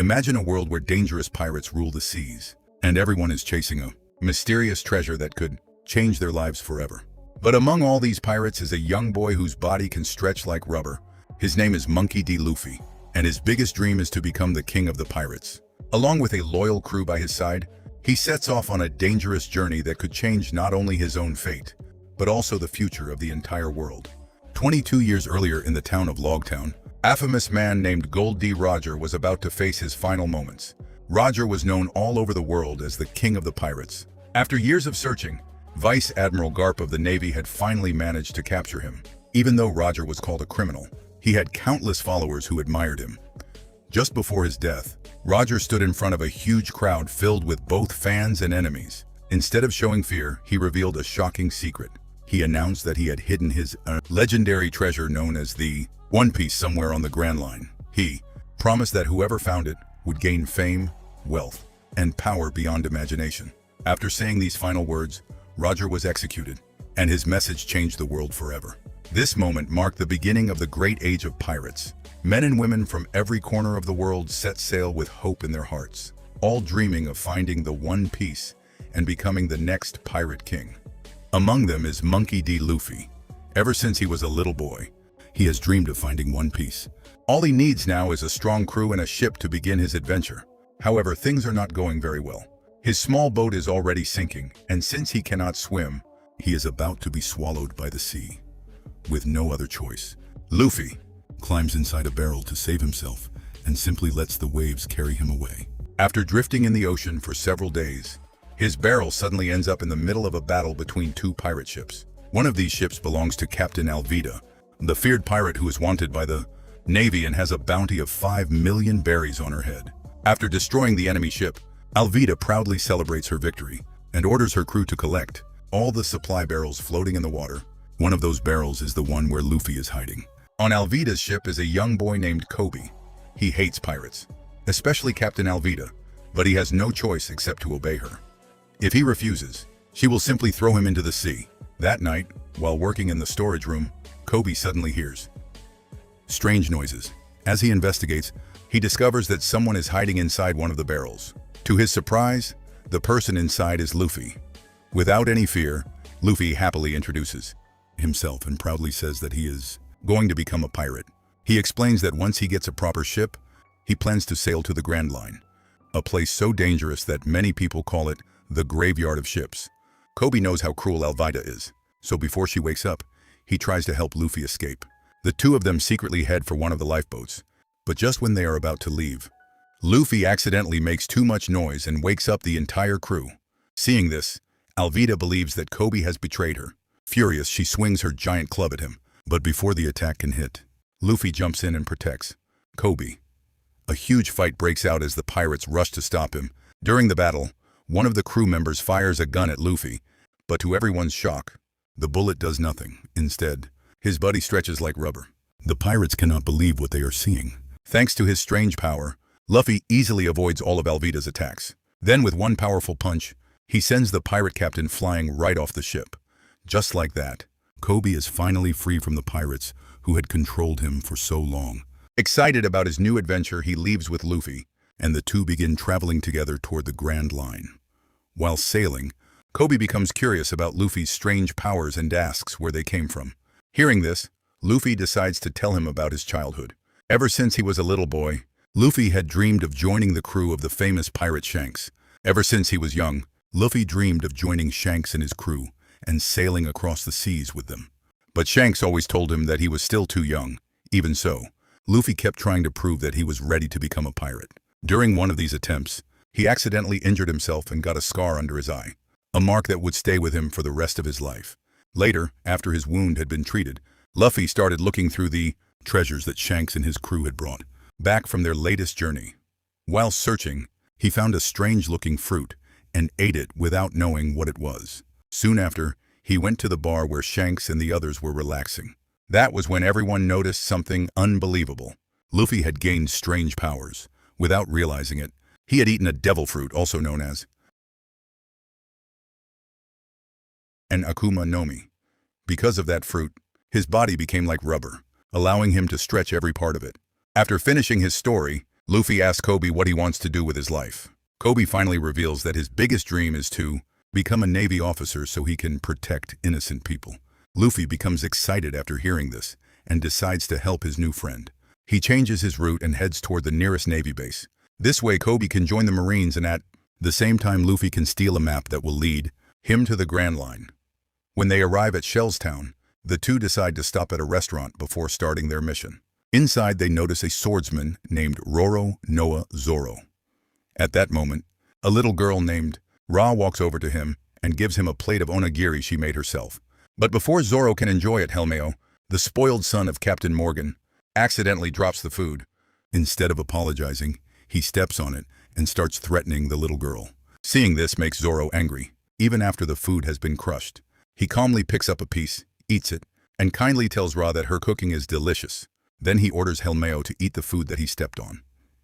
Imagine a world where dangerous pirates rule the seas, and everyone is chasing a mysterious treasure that could change their lives forever. But among all these pirates is a young boy whose body can stretch like rubber. His name is Monkey D. Luffy, and his biggest dream is to become the king of the pirates. Along with a loyal crew by his side, he sets off on a dangerous journey that could change not only his own fate, but also the future of the entire world. 22 years earlier in the town of Logtown, a famous man named Gold D. Roger was about to face his final moments. Roger was known all over the world as the king of the pirates. After years of searching, Vice Admiral Garp of the Navy had finally managed to capture him. Even though Roger was called a criminal, he had countless followers who admired him. Just before his death, Roger stood in front of a huge crowd filled with both fans and enemies. Instead of showing fear, he revealed a shocking secret. He announced that he had hidden his legendary treasure known as the One Piece somewhere on the Grand Line. He promised that whoever found it would gain fame, wealth, and power beyond imagination. After saying these final words, Roger was executed, and his message changed the world forever. This moment marked the beginning of the great age of pirates. Men and women from every corner of the world set sail with hope in their hearts, all dreaming of finding the One Piece and becoming the next pirate king. Among them is Monkey D. Luffy. Ever since he was a little boy, he has dreamed of finding One Piece. All he needs now is a strong crew and a ship to begin his adventure. However, things are not going very well. His small boat is already sinking, and since he cannot swim, he is about to be swallowed by the sea. With no other choice, Luffy climbs inside a barrel to save himself and simply lets the waves carry him away. After drifting in the ocean for several days, his barrel suddenly ends up in the middle of a battle between two pirate ships. One of these ships belongs to Captain Alvida, the feared pirate who is wanted by the Navy and has a bounty of 5 million berries on her head. After destroying the enemy ship, Alvida proudly celebrates her victory and orders her crew to collect all the supply barrels floating in the water. One of those barrels is the one where Luffy is hiding. On Alvida's ship is a young boy named Kobe. He hates pirates, especially Captain Alvida, but he has no choice except to obey her. If he refuses, she will simply throw him into the sea. That night, while working in the storage room, Kobe suddenly hears strange noises. As he investigates, he discovers that someone is hiding inside one of the barrels. To his surprise, the person inside is Luffy. Without any fear, Luffy happily introduces himself and proudly says that he is going to become a pirate. He explains that once he gets a proper ship, he plans to sail to the Grand Line, a place so dangerous that many people call it the graveyard of ships. Kobe knows how cruel Alvida is, so before she wakes up, he tries to help Luffy escape. The two of them secretly head for one of the lifeboats, but just when they are about to leave, Luffy accidentally makes too much noise and wakes up the entire crew. Seeing this, Alvida believes that Kobe has betrayed her. Furious, she swings her giant club at him, but before the attack can hit, Luffy jumps in and protects Kobe. A huge fight breaks out as the pirates rush to stop him. During the battle, one of the crew members fires a gun at Luffy, but to everyone's shock, the bullet does nothing. Instead, his body stretches like rubber. The pirates cannot believe what they are seeing. Thanks to his strange power, Luffy easily avoids all of Alvida's attacks. Then with one powerful punch, he sends the pirate captain flying right off the ship. Just like that, Kobe is finally free from the pirates who had controlled him for so long. Excited about his new adventure, he leaves with Luffy, and the two begin traveling together toward the Grand Line. While sailing, Kobe becomes curious about Luffy's strange powers and asks where they came from. Hearing this, Luffy decides to tell him about his childhood. Ever since he was a little boy, Luffy had dreamed of joining the crew of the famous pirate Shanks. Ever since he was young, Luffy dreamed of joining Shanks and his crew and sailing across the seas with them. But Shanks always told him that he was still too young. Even so, Luffy kept trying to prove that he was ready to become a pirate. During one of these attempts, he accidentally injured himself and got a scar under his eye, a mark that would stay with him for the rest of his life. Later, after his wound had been treated, Luffy started looking through the treasures that Shanks and his crew had brought back from their latest journey. While searching, he found a strange-looking fruit and ate it without knowing what it was. Soon after, he went to the bar where Shanks and the others were relaxing. That was when everyone noticed something unbelievable. Luffy had gained strange powers. Without realizing it, he had eaten a devil fruit, also known as an Akuma no Mi. Because of that fruit, his body became like rubber, allowing him to stretch every part of it. After finishing his story, Luffy asks Kobe what he wants to do with his life. Kobe finally reveals that his biggest dream is to become a Navy officer so he can protect innocent people. Luffy becomes excited after hearing this and decides to help his new friend. He changes his route and heads toward the nearest Navy base. This way, Kobe can join the Marines and at the same time Luffy can steal a map that will lead him to the Grand Line. When they arrive at Shellstown, the two decide to stop at a restaurant before starting their mission. Inside, they notice a swordsman named Roro Noah Zoro. At that moment, a little girl named Ra walks over to him and gives him a plate of onigiri she made herself. But before Zoro can enjoy it, Helmeo, the spoiled son of Captain Morgan, accidentally drops the food. Instead of apologizing, he steps on it and starts threatening the little girl. Seeing this makes Zoro angry, even after the food has been crushed. He calmly picks up a piece, eats it, and kindly tells Ra that her cooking is delicious. Then he orders Helmeo to eat the food that he stepped on.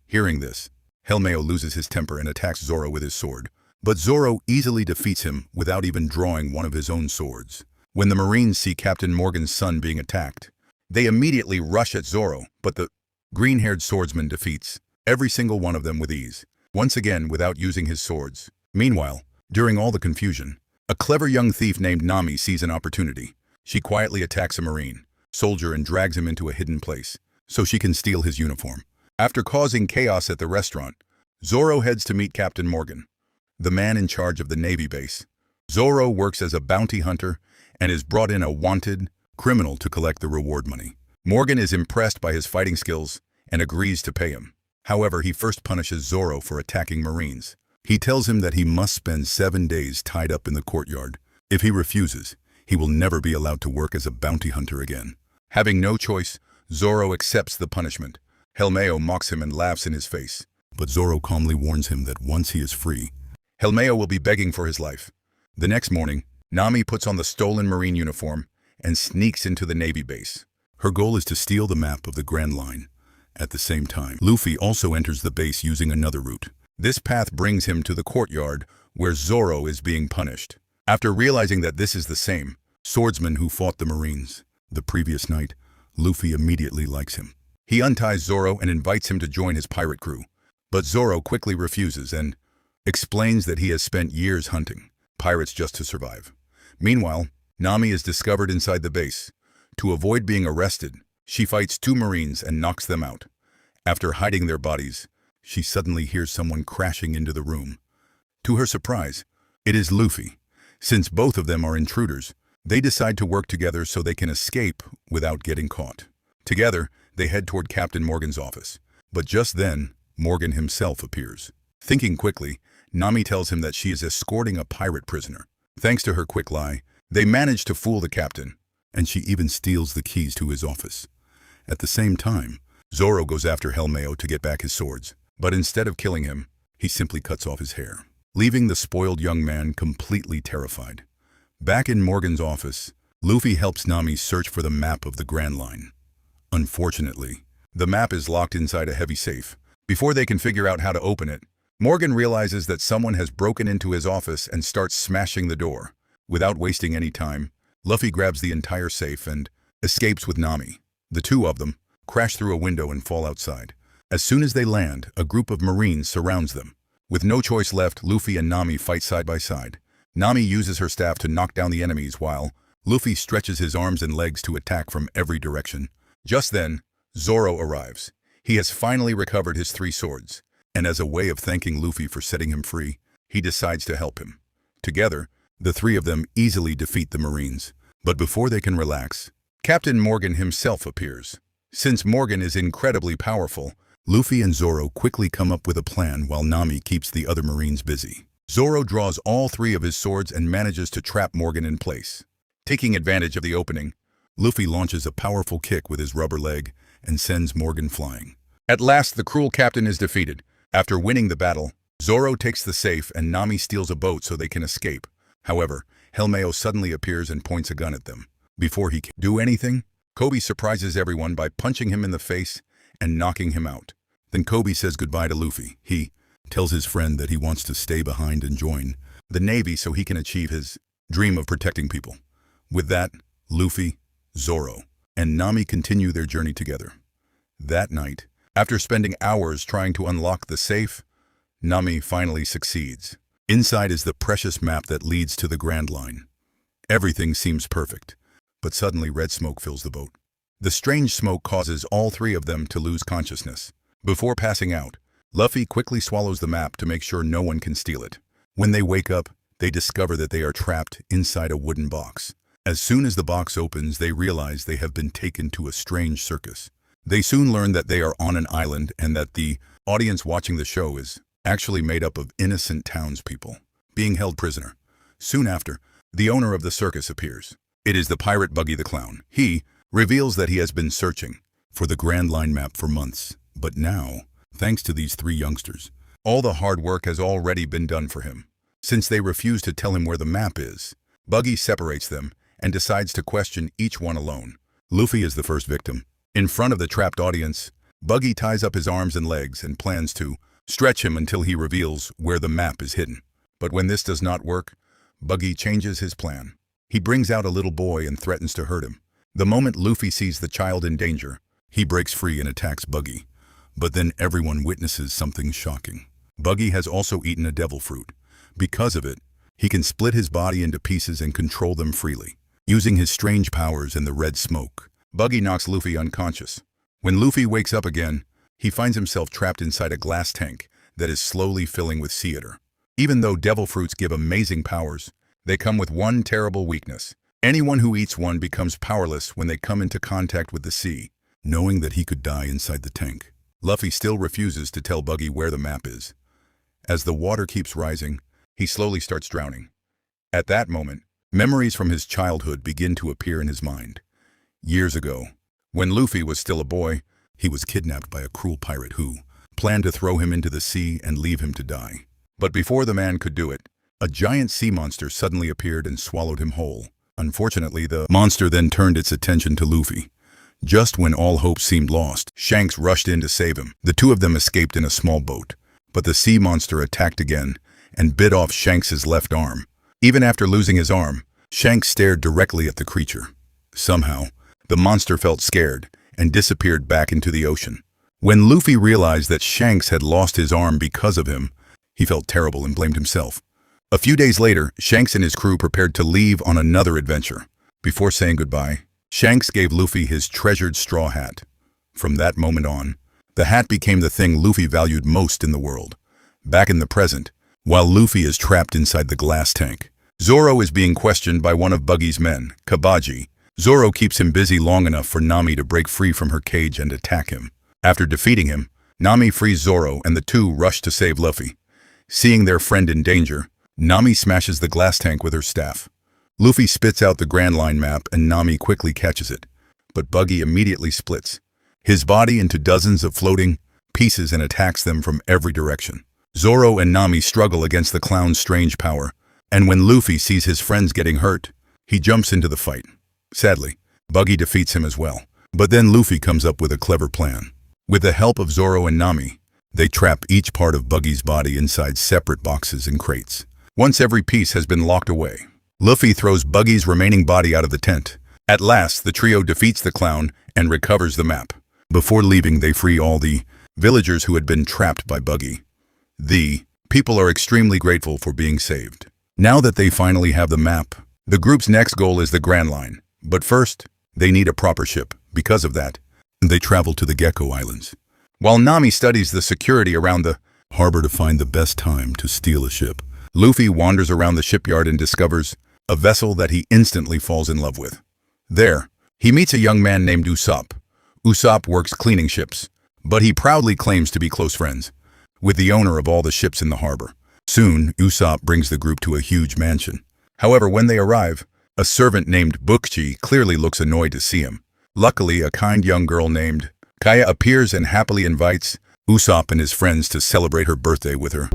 Hearing this, Helmeo loses his temper and attacks Zoro with his sword. But Zoro easily defeats him without even drawing one of his own swords. When the Marines see Captain Morgan's son being attacked, they immediately rush at Zoro, but the green-haired swordsman defeats every single one of them with ease, once again without using his swords. Meanwhile, during all the confusion, a clever young thief named Nami sees an opportunity. She quietly attacks a Marine soldier and drags him into a hidden place, so she can steal his uniform. After causing chaos at the restaurant, Zoro heads to meet Captain Morgan, the man in charge of the Navy base. Zoro works as a bounty hunter and is brought in a wanted criminal to collect the reward money. Morgan is impressed by his fighting skills and agrees to pay him. However, he first punishes Zoro for attacking Marines. He tells him that he must spend 7 days tied up in the courtyard. If he refuses, he will never be allowed to work as a bounty hunter again. Having no choice, Zoro accepts the punishment. Helmeo mocks him and laughs in his face. But Zoro calmly warns him that once he is free, Helmeo will be begging for his life. The next morning, Nami puts on the stolen Marine uniform and sneaks into the Navy base. Her goal is to steal the map of the Grand Line. At the same time, Luffy also enters the base using another route. This path brings him to the courtyard where Zoro is being punished. After realizing that this is the same swordsman who fought the Marines the previous night, Luffy immediately likes him. He unties Zoro and invites him to join his pirate crew. But Zoro quickly refuses and explains that he has spent years hunting pirates just to survive. Meanwhile, Nami is discovered inside the base. To avoid being arrested, she fights 2 Marines and knocks them out. After hiding their bodies, she suddenly hears someone crashing into the room. To her surprise, it is Luffy. Since both of them are intruders, they decide to work together so they can escape without getting caught. Together, they head toward Captain Morgan's office. But just then, Morgan himself appears. Thinking quickly, Nami tells him that she is escorting a pirate prisoner. Thanks to her quick lie, they manage to fool the captain, and she even steals the keys to his office. At the same time, Zoro goes after Helmeo to get back his swords, but instead of killing him, he simply cuts off his hair, leaving the spoiled young man completely terrified. Back in Morgan's office, Luffy helps Nami search for the map of the Grand Line. Unfortunately, the map is locked inside a heavy safe. Before they can figure out how to open it, Morgan realizes that someone has broken into his office and starts smashing the door. Without wasting any time, Luffy grabs the entire safe and escapes with Nami. The two of them crash through a window and fall outside. As soon as they land, a group of Marines surrounds them. With no choice left, Luffy and Nami fight side by side. Nami uses her staff to knock down the enemies while Luffy stretches his arms and legs to attack from every direction. Just then, Zoro arrives. He has finally recovered his 3 swords, and as a way of thanking Luffy for setting him free, he decides to help him. Together, the 3 of them easily defeat the Marines. But before they can relax, Captain Morgan himself appears. Since Morgan is incredibly powerful, Luffy and Zoro quickly come up with a plan while Nami keeps the other Marines busy. Zoro draws all 3 of his swords and manages to trap Morgan in place. Taking advantage of the opening, Luffy launches a powerful kick with his rubber leg and sends Morgan flying. At last, the cruel captain is defeated. After winning the battle, Zoro takes the safe and Nami steals a boat so they can escape. However, Helmeo suddenly appears and points a gun at them. Before he can do anything, Kobe surprises everyone by punching him in the face and knocking him out. Then Kobe says goodbye to Luffy. He tells his friend that he wants to stay behind and join the Navy so he can achieve his dream of protecting people. With that, Luffy, Zoro, and Nami continue their journey together. That night, After spending hours trying to unlock the safe, Nami finally succeeds. Inside is the precious map that leads to the Grand Line. Everything seems perfect, but suddenly red smoke fills the boat. The strange smoke causes all three of them to lose consciousness. Before passing out, Luffy quickly swallows the map to make sure no one can steal it. When they wake up, they discover that they are trapped inside a wooden box. As soon as the box opens, they realize they have been taken to a strange circus. They soon learn that they are on an island and that the audience watching the show is actually made up of innocent townspeople being held prisoner. Soon after, the owner of the circus appears. It is the pirate Buggy the Clown. He reveals that he has been searching for the Grand Line map for months, but now, thanks to these three youngsters, all the hard work has already been done for him. Since they refuse to tell him where the map is, Buggy separates them and decides to question each one alone. Luffy is the first victim. In front of the trapped audience, Buggy ties up his arms and legs and plans to stretch him until he reveals where the map is hidden. But when this does not work, Buggy changes his plan. He brings out a little boy and threatens to hurt him. The moment Luffy sees the child in danger, he breaks free and attacks Buggy. But then everyone witnesses something shocking. Buggy has also eaten a devil fruit. Because of it, he can split his body into pieces and control them freely. Using his strange powers and the red smoke, Buggy knocks Luffy unconscious. When Luffy wakes up again, he finds himself trapped inside a glass tank that is slowly filling with sea otter. Even though devil fruits give amazing powers, they come with one terrible weakness. Anyone who eats one becomes powerless when they come into contact with the sea. Knowing that he could die inside the tank, Luffy still refuses to tell Buggy where the map is. As the water keeps rising, he slowly starts drowning. At that moment, memories from his childhood begin to appear in his mind. Years ago, when Luffy was still a boy, he was kidnapped by a cruel pirate who planned to throw him into the sea and leave him to die. But before the man could do it, a giant sea monster suddenly appeared and swallowed him whole. Unfortunately, the monster then turned its attention to Luffy. Just when all hope seemed lost, Shanks rushed in to save him. The two of them escaped in a small boat, but the sea monster attacked again and bit off Shanks's left arm. Even after losing his arm, Shanks stared directly at the creature. Somehow, the monster felt scared and disappeared back into the ocean. When Luffy realized that Shanks had lost his arm because of him, he felt terrible and blamed himself. A few days later, Shanks and his crew prepared to leave on another adventure. Before saying goodbye, Shanks gave Luffy his treasured straw hat. From that moment on, the hat became the thing Luffy valued most in the world. Back in the present, while Luffy is trapped inside the glass tank, Zoro is being questioned by one of Buggy's men, Kabaji. Zoro keeps him busy long enough for Nami to break free from her cage and attack him. After defeating him, Nami frees Zoro and the two rush to save Luffy. Seeing their friend in danger, Nami smashes the glass tank with her staff. Luffy spits out the Grand Line map and Nami quickly catches it, but Buggy immediately splits his body into dozens of floating pieces and attacks them from every direction. Zoro and Nami struggle against the clown's strange power, and when Luffy sees his friends getting hurt, he jumps into the fight. Sadly, Buggy defeats him as well. But then Luffy comes up with a clever plan. With the help of Zoro and Nami, they trap each part of Buggy's body inside separate boxes and crates. Once every piece has been locked away, Luffy throws Buggy's remaining body out of the tent. At last, the trio defeats the clown and recovers the map. Before leaving, they free all the villagers who had been trapped by Buggy. The people are extremely grateful for being saved. Now that they finally have the map, the group's next goal is the Grand Line. But first, they need a proper ship. Because of that, they travel to the Gecko Islands. While Nami studies the security around the harbor to find the best time to steal a ship, Luffy wanders around the shipyard and discovers a vessel that he instantly falls in love with. There, he meets a young man named Usopp. Usopp works cleaning ships, but he proudly claims to be close friends with the owner of all the ships in the harbor. Soon, Usopp brings the group to a huge mansion. However, when they arrive, a servant named Buggy clearly looks annoyed to see him. Luckily, a kind young girl named Kaya appears and happily invites Usopp and his friends to celebrate her birthday with her.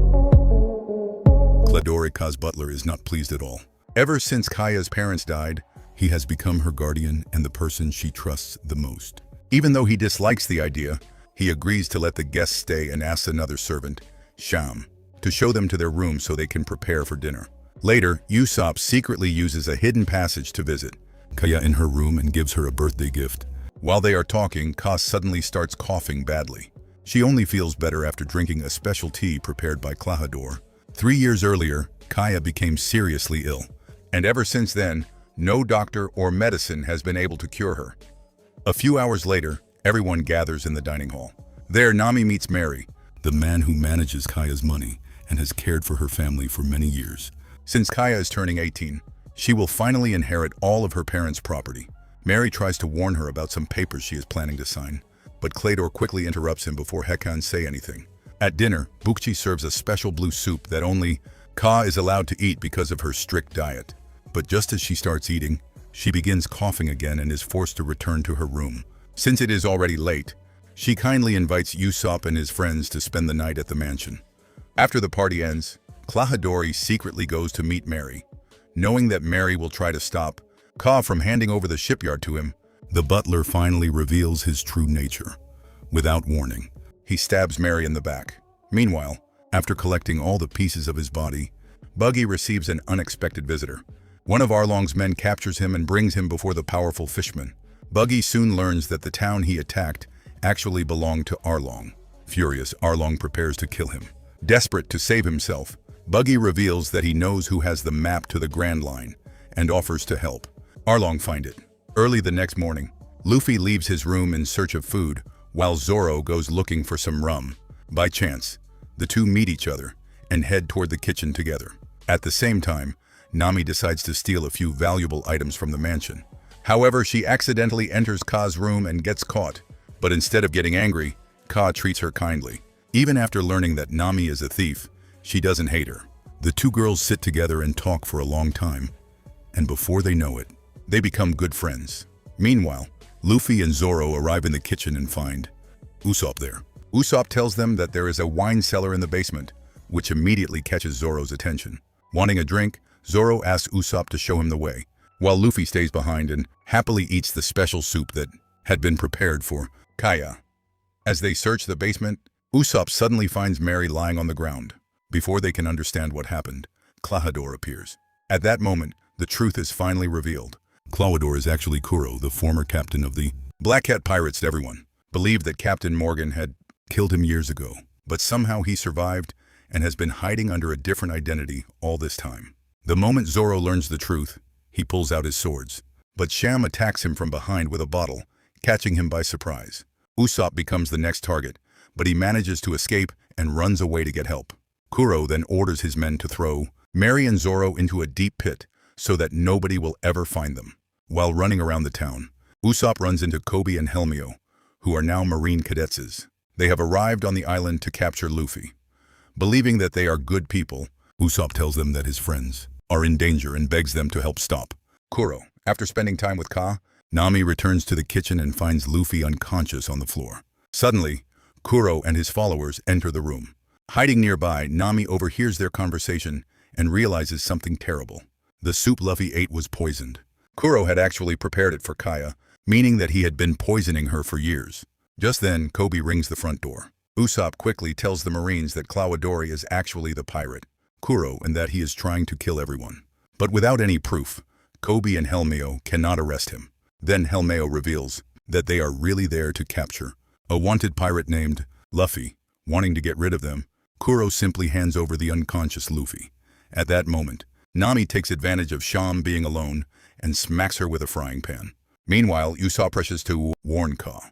Ka's butler is not pleased at all. Ever since Kaya's parents died, he has become her guardian and the person she trusts the most. Even though he dislikes the idea, he agrees to let the guests stay and asks another servant, Sham, to show them to their room so they can prepare for dinner. Later, Usopp secretly uses a hidden passage to visit Kaya in her room and gives her a birthday gift. While they are talking, Ka suddenly starts coughing badly. She only feels better after drinking a special tea prepared by Klahadore. 3 years earlier, Kaya became seriously ill, and ever since then, no doctor or medicine has been able to cure her. A few hours later, everyone gathers in the dining hall. There, Nami meets Mary, the man who manages Kaya's money and has cared for her family for many years. Since Kaya is turning 18, she will finally inherit all of her parents' property. Mary tries to warn her about some papers she is planning to sign, but Clador quickly interrupts him before he can say anything. At dinner, Buggy serves a special blue soup that only Ka is allowed to eat because of her strict diet. But just as she starts eating, she begins coughing again and is forced to return to her room. Since it is already late, she kindly invites Usopp and his friends to spend the night at the mansion. After the party ends, Klahadore secretly goes to meet Mary. Knowing that Mary will try to stop Ka from handing over the shipyard to him, the butler finally reveals his true nature. Without warning, he stabs Mary in the back. Meanwhile, after collecting all the pieces of his body, Buggy receives an unexpected visitor. One of Arlong's men captures him and brings him before the powerful fishman. Buggy soon learns that the town he attacked actually belonged to Arlong. Furious, Arlong prepares to kill him. Desperate to save himself, Buggy reveals that he knows who has the map to the Grand Line and offers to help. Arlong finds it. Early the next morning, Luffy leaves his room in search of food, while Zoro goes looking for some rum. By chance, the two meet each other and head toward the kitchen together. At the same time, Nami decides to steal a few valuable items from the mansion. However, she accidentally enters Ka's room and gets caught. But instead of getting angry, Ka treats her kindly. Even after learning that Nami is a thief, she doesn't hate her. The two girls sit together and talk for a long time, and before they know it, they become good friends. Meanwhile, Luffy and Zoro arrive in the kitchen and find Usopp there. Usopp tells them that there is a wine cellar in the basement, which immediately catches Zoro's attention. Wanting a drink, Zoro asks Usopp to show him the way, while Luffy stays behind and happily eats the special soup that had been prepared for Kaya. As they search the basement, Usopp suddenly finds Mary lying on the ground. Before they can understand what happened, Klahadore appears. At that moment, the truth is finally revealed. Klahadore is actually Kuro, the former captain of the Black Cat Pirates. Everyone believed that Captain Morgan had killed him years ago, but somehow he survived and has been hiding under a different identity all this time. The moment Zoro learns the truth, he pulls out his swords. But Sham attacks him from behind with a bottle, catching him by surprise. Usopp becomes the next target, but he manages to escape and runs away to get help. Kuro then orders his men to throw Mary and Zoro into a deep pit so that nobody will ever find them. While running around the town, Usopp runs into Kobe and Helmio, who are now Marine cadets. They have arrived on the island to capture Luffy. Believing that they are good people, Usopp tells them that his friends are in danger and begs them to help stop Kuro. After spending time with Ka, Nami returns to the kitchen and finds Luffy unconscious on the floor. Suddenly, Kuro and his followers enter the room. Hiding nearby, Nami overhears their conversation and realizes something terrible. The soup Luffy ate was poisoned. Kuro had actually prepared it for Kaya, meaning that he had been poisoning her for years. Just then, Kobe rings the front door. Usopp quickly tells the Marines that Klahadore is actually the pirate, Kuro, and that he is trying to kill everyone. But without any proof, Kobe and Helmio cannot arrest him. Then Helmio reveals that they are really there to capture a wanted pirate named Luffy. Wanting to get rid of them, Kuro simply hands over the unconscious Luffy. At that moment, Nami takes advantage of Sham being alone and smacks her with a frying pan. Meanwhile, Usopp rushes to warn Ka.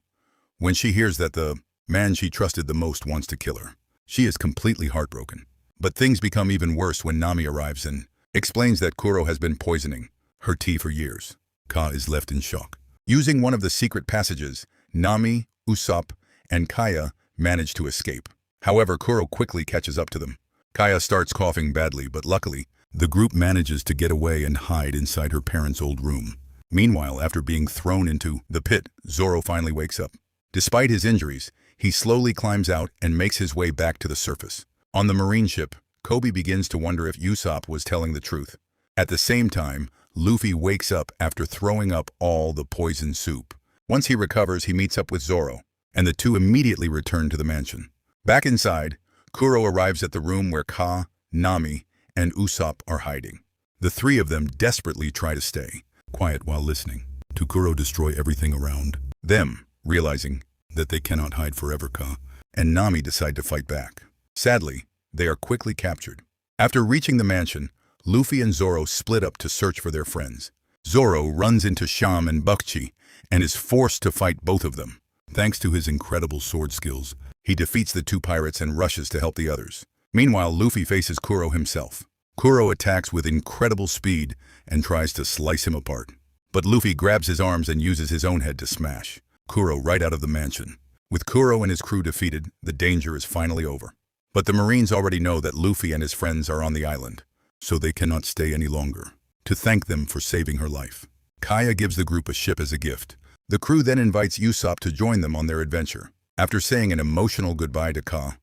When she hears that the man she trusted the most wants to kill her, she is completely heartbroken. But things become even worse when Nami arrives and explains that Kuro has been poisoning her tea for years. Ka is left in shock. Using one of the secret passages, Nami, Usopp, and Kaya manage to escape. However, Kuro quickly catches up to them. Kaya starts coughing badly, but luckily, the group manages to get away and hide inside her parents' old room. Meanwhile, after being thrown into the pit, Zoro finally wakes up. Despite his injuries, he slowly climbs out and makes his way back to the surface. On the marine ship, Kobe begins to wonder if Usopp was telling the truth. At the same time, Luffy wakes up after throwing up all the poison soup. Once he recovers, he meets up with Zoro, and the two immediately return to the mansion. Back inside, Kuro arrives at the room where Ka, Nami, and Usopp are hiding. The three of them desperately try to stay quiet while listening to Kuro destroy everything around them. Realizing that they cannot hide forever, Ka and Nami decide to fight back. Sadly, they are quickly captured. After reaching the mansion, Luffy and Zoro split up to search for their friends. Zoro runs into Sham and Buggy and is forced to fight both of them. Thanks to his incredible sword skills, he defeats the two pirates and rushes to help the others. Meanwhile, Luffy faces Kuro himself. Kuro attacks with incredible speed and tries to slice him apart. But Luffy grabs his arms and uses his own head to smash Kuro right out of the mansion. With Kuro and his crew defeated, the danger is finally over. But the Marines already know that Luffy and his friends are on the island, so they cannot stay any longer. To thank them for saving her life, Kaya gives the group a ship as a gift. The crew then invites Usopp to join them on their adventure. After saying an emotional goodbye to Ka,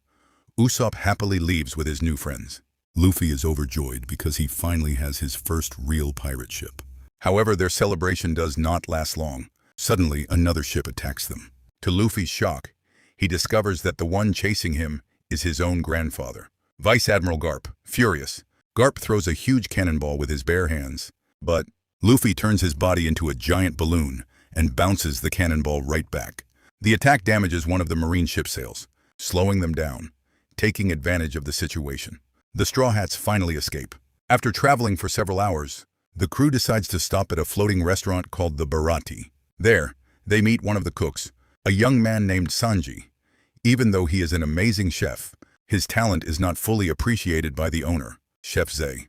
Usopp happily leaves with his new friends. Luffy is overjoyed because he finally has his first real pirate ship. However, their celebration does not last long. Suddenly, another ship attacks them. To Luffy's shock, he discovers that the one chasing him is his own grandfather, Vice Admiral Garp. Furious, Garp throws a huge cannonball with his bare hands, but Luffy turns his body into a giant balloon and bounces the cannonball right back. The attack damages one of the Marine ship sails, slowing them down, taking advantage of the situation. The Straw Hats finally escape. After traveling for several hours, the crew decides to stop at a floating restaurant called the Bharati. There, they meet one of the cooks, a young man named Sanji. Even though he is an amazing chef, his talent is not fully appreciated by the owner, Chef Zay.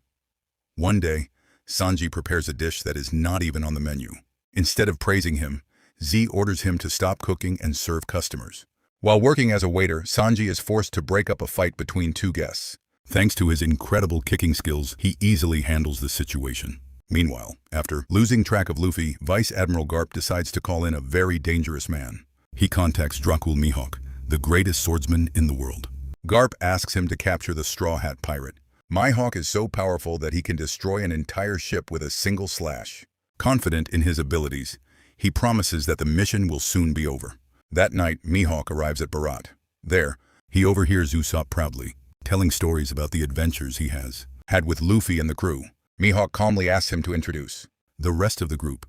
One day, Sanji prepares a dish that is not even on the menu. Instead of praising him, Z orders him to stop cooking and serve customers. While working as a waiter, Sanji is forced to break up a fight between two guests. Thanks to his incredible kicking skills, he easily handles the situation. Meanwhile, after losing track of Luffy, Vice Admiral Garp decides to call in a very dangerous man. He contacts Dracul Mihawk, the greatest swordsman in the world. Garp asks him to capture the Straw Hat pirate. Mihawk is so powerful that he can destroy an entire ship with a single slash. Confident in his abilities, he promises that the mission will soon be over. That night, Mihawk arrives at Bharat. There, he overhears Usopp proudly, telling stories about the adventures he has had with Luffy and the crew. Mihawk calmly asks him to introduce the rest of the group,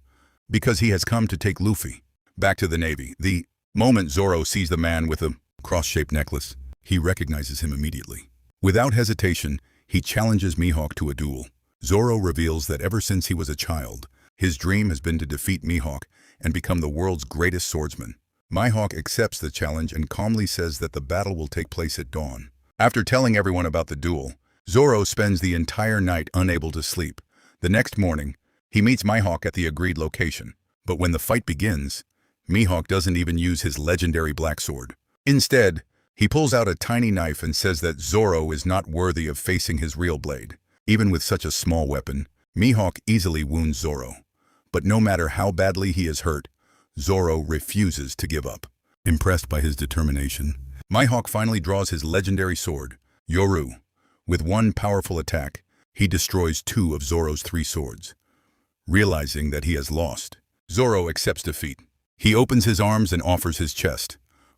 because he has come to take Luffy back to the Navy. The moment Zoro sees the man with a cross-shaped necklace, he recognizes him immediately. Without hesitation, he challenges Mihawk to a duel. Zoro reveals that ever since he was a child, his dream has been to defeat Mihawk and become the world's greatest swordsman. Mihawk accepts the challenge and calmly says that the battle will take place at dawn. After telling everyone about the duel, Zoro spends the entire night unable to sleep. The next morning, he meets Mihawk at the agreed location. But when the fight begins, Mihawk doesn't even use his legendary black sword. Instead, he pulls out a tiny knife and says that Zoro is not worthy of facing his real blade. Even with such a small weapon, Mihawk easily wounds Zoro. But no matter how badly he is hurt, Zoro refuses to give up. Impressed by his determination, Mihawk finally draws his legendary sword, Yoru. With one powerful attack, he destroys two of Zoro's 3 swords. Realizing that he has lost, Zoro accepts defeat. He opens his arms and offers his chest,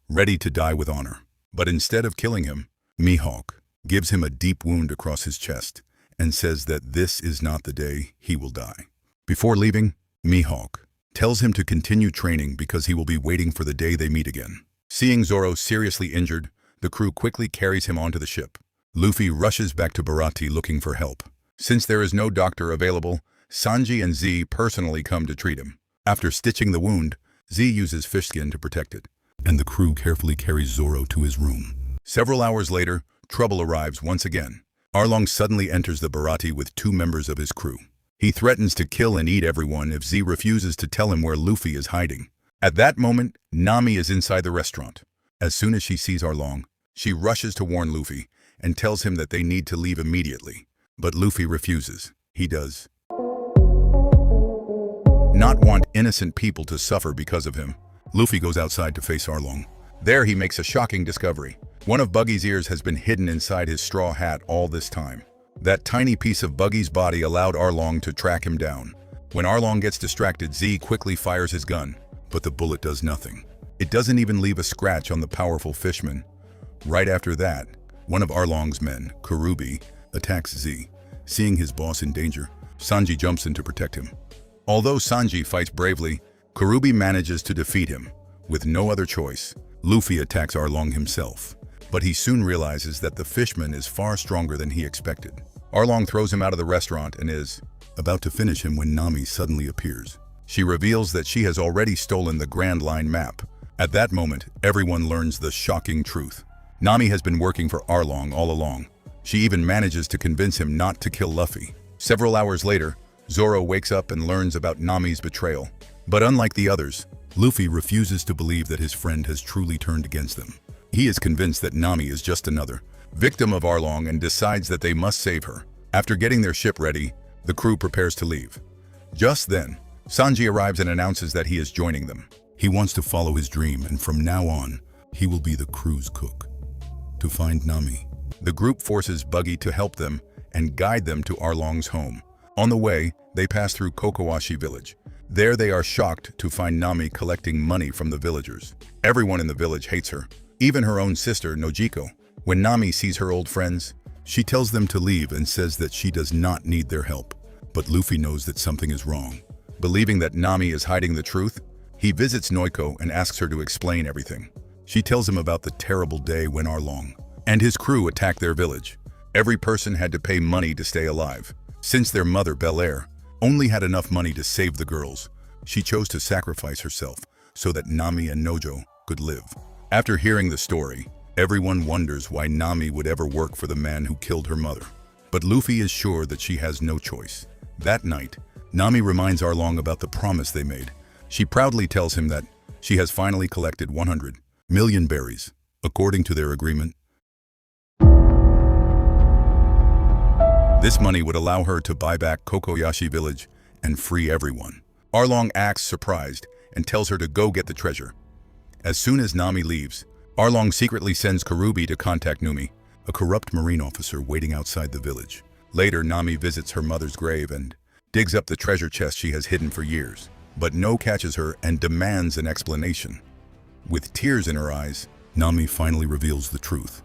ready to die with honor. But instead of killing him, Mihawk gives him a deep wound across his chest and says that this is not the day he will die. Before leaving, Mihawk tells him to continue training because he will be waiting for the day they meet again. Seeing Zoro seriously injured, the crew quickly carries him onto the ship. Luffy rushes back to Bharati looking for help. Since there is no doctor available, Sanji and Z personally come to treat him. After stitching the wound, Z uses fish skin to protect it, and the crew carefully carries Zoro to his room. Several hours later, trouble arrives once again. Arlong suddenly enters the Bharati with 2 members of his crew. He threatens to kill and eat everyone if Z refuses to tell him where Luffy is hiding. At that moment, Nami is inside the restaurant. As soon as she sees Arlong, she rushes to warn Luffy and tells him that they need to leave immediately. But Luffy refuses. He does not want innocent people to suffer because of him. Luffy goes outside to face Arlong. There he makes a shocking discovery. One of Buggy's ears has been hidden inside his straw hat all this time. That tiny piece of Buggy's body allowed Arlong to track him down. When Arlong gets distracted, Z quickly fires his gun, but the bullet does nothing. It doesn't even leave a scratch on the powerful fishman. Right after that, one of Arlong's men, Kurubi, attacks Z. Seeing his boss in danger, Sanji jumps in to protect him. Although Sanji fights bravely, Kurubi manages to defeat him. With no other choice, Luffy attacks Arlong himself, but he soon realizes that the fishman is far stronger than he expected. Arlong throws him out of the restaurant and is about to finish him when Nami suddenly appears. She reveals that she has already stolen the Grand Line map. At that moment, everyone learns the shocking truth. Nami has been working for Arlong all along. She even manages to convince him not to kill Luffy. Several hours later, Zoro wakes up and learns about Nami's betrayal. But unlike the others, Luffy refuses to believe that his friend has truly turned against them. He is convinced that Nami is just another victim of Arlong and decides that they must save her. After getting their ship ready, the crew prepares to leave. Just then, Sanji arrives and announces that he is joining them. He wants to follow his dream, and from now on, he will be the crew's cook. To find Nami, the group forces Buggy to help them and guide them to Arlong's home. On the way, they pass through Kokowashi village. There they are shocked to find Nami collecting money from the villagers. Everyone in the village hates her, even her own sister, Nojiko. When Nami sees her old friends, she tells them to leave and says that she does not need their help. But Luffy knows that something is wrong. Believing that Nami is hiding the truth, he visits Noiko and asks her to explain everything. She tells him about the terrible day when Arlong and his crew attacked their village. Every person had to pay money to stay alive. Since their mother, Bel-Air, only had enough money to save the girls, she chose to sacrifice herself so that Nami and Nojo could live. After hearing the story, everyone wonders why Nami would ever work for the man who killed her mother. But Luffy is sure that she has no choice. That night, Nami reminds Arlong about the promise they made. She proudly tells him that she has finally collected 100 million berries, according to their agreement. This money would allow her to buy back Kokoyashi village and free everyone. Arlong acts surprised and tells her to go get the treasure. As soon as Nami leaves, Arlong secretly sends Karubi to contact Numi, a corrupt marine officer waiting outside the village. Later, Nami visits her mother's grave and digs up the treasure chest she has hidden for years. But No catches her and demands an explanation. With tears in her eyes, Nami finally reveals the truth.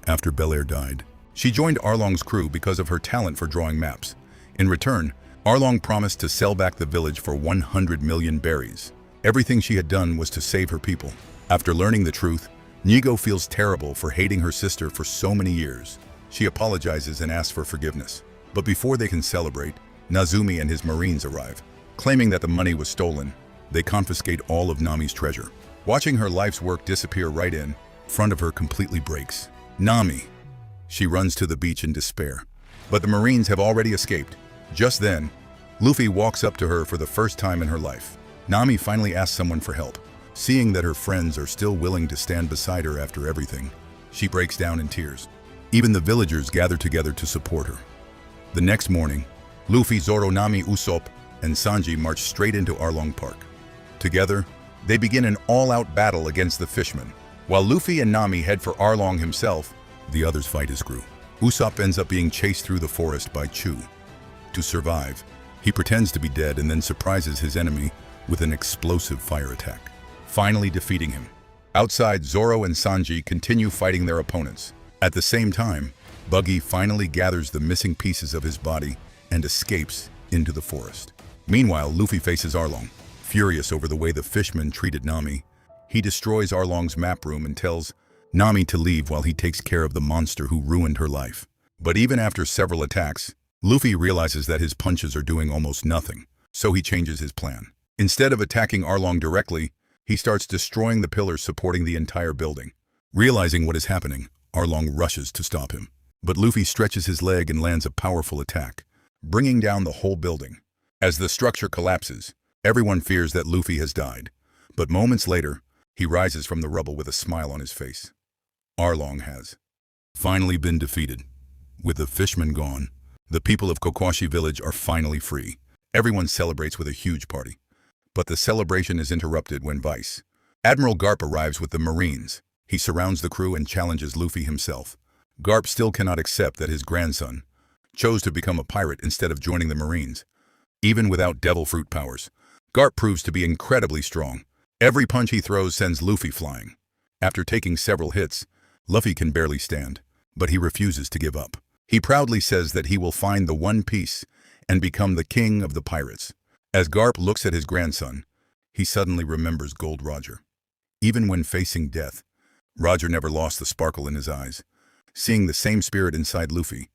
After Bel-Air died, she joined Arlong's crew because of her talent for drawing maps. In return, Arlong promised to sell back the village for 100 million berries. Everything she had done was to save her people. After learning the truth, Nigo feels terrible for hating her sister for so many years. She apologizes and asks for forgiveness. But before they can celebrate, Nazumi and his marines arrive. Claiming that the money was stolen, they confiscate all of Nami's treasure. Watching her life's work disappear right in front of her completely breaks. Nami. She runs to the beach in despair. But the marines have already escaped. Just then, Luffy walks up to her for the first time in her life. Nami finally asks someone for help. Seeing that her friends are still willing to stand beside her after everything, she breaks down in tears. Even the villagers gather together to support her. The next morning, Luffy, Zoro, Nami, Usopp, and Sanji march straight into Arlong Park. Together, they begin an all-out battle against the fishmen. While Luffy and Nami head for Arlong himself, the others fight his crew. Usopp ends up being chased through the forest by Chu. To survive, he pretends to be dead and then surprises his enemy with an explosive fire attack, finally defeating him. Outside, Zoro and Sanji continue fighting their opponents. At the same time, Buggy finally gathers the missing pieces of his body and escapes into the forest. Meanwhile, Luffy faces Arlong. Furious over the way the fishmen treated Nami, he destroys Arlong's map room and tells Nami to leave while he takes care of the monster who ruined her life. But even after several attacks, Luffy realizes that his punches are doing almost nothing, so he changes his plan. Instead of attacking Arlong directly, he starts destroying the pillars supporting the entire building. Realizing what is happening, Arlong rushes to stop him. But Luffy stretches his leg and lands a powerful attack, bringing down the whole building. As the structure collapses, everyone fears that Luffy has died. But moments later, he rises from the rubble with a smile on his face. Arlong has finally been defeated. With the fishmen gone, the people of Kokowashi village are finally free. Everyone celebrates with a huge party. But the celebration is interrupted when Vice Admiral Garp arrives with the Marines. He surrounds the crew and challenges Luffy himself. Garp still cannot accept that his grandson chose to become a pirate instead of joining the Marines. Even without devil fruit powers, Garp proves to be incredibly strong. Every punch he throws sends Luffy flying. After taking several hits, Luffy can barely stand, but he refuses to give up. He proudly says that he will find the One Piece and become the king of the pirates. As Garp looks at his grandson, he suddenly remembers Gold Roger. Even when facing death, Roger never lost the sparkle in his eyes. Seeing the same spirit inside Luffy,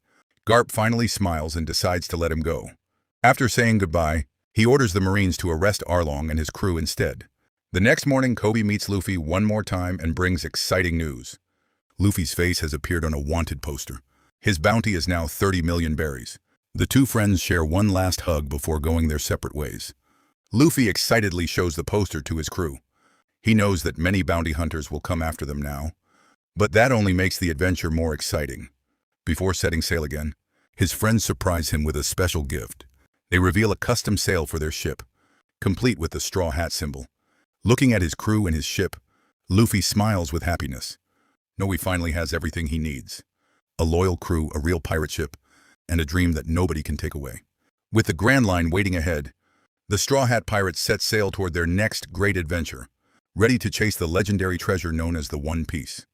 Garp finally smiles and decides to let him go. After saying goodbye, he orders the Marines to arrest Arlong and his crew instead. The next morning, Kobe meets Luffy one more time and brings exciting news. Luffy's face has appeared on a wanted poster. His bounty is now 30 million berries. The two friends share one last hug before going their separate ways. Luffy excitedly shows the poster to his crew. He knows that many bounty hunters will come after them now, but that only makes the adventure more exciting. Before setting sail again, his friends surprise him with a special gift. They reveal a custom sail for their ship, complete with the straw hat symbol. Looking at his crew and his ship, Luffy smiles with happiness. Nami finally has everything he needs. A loyal crew, a real pirate ship, and a dream that nobody can take away. With the Grand Line waiting ahead, the Straw Hat Pirates set sail toward their next great adventure, ready to chase the legendary treasure known as the One Piece.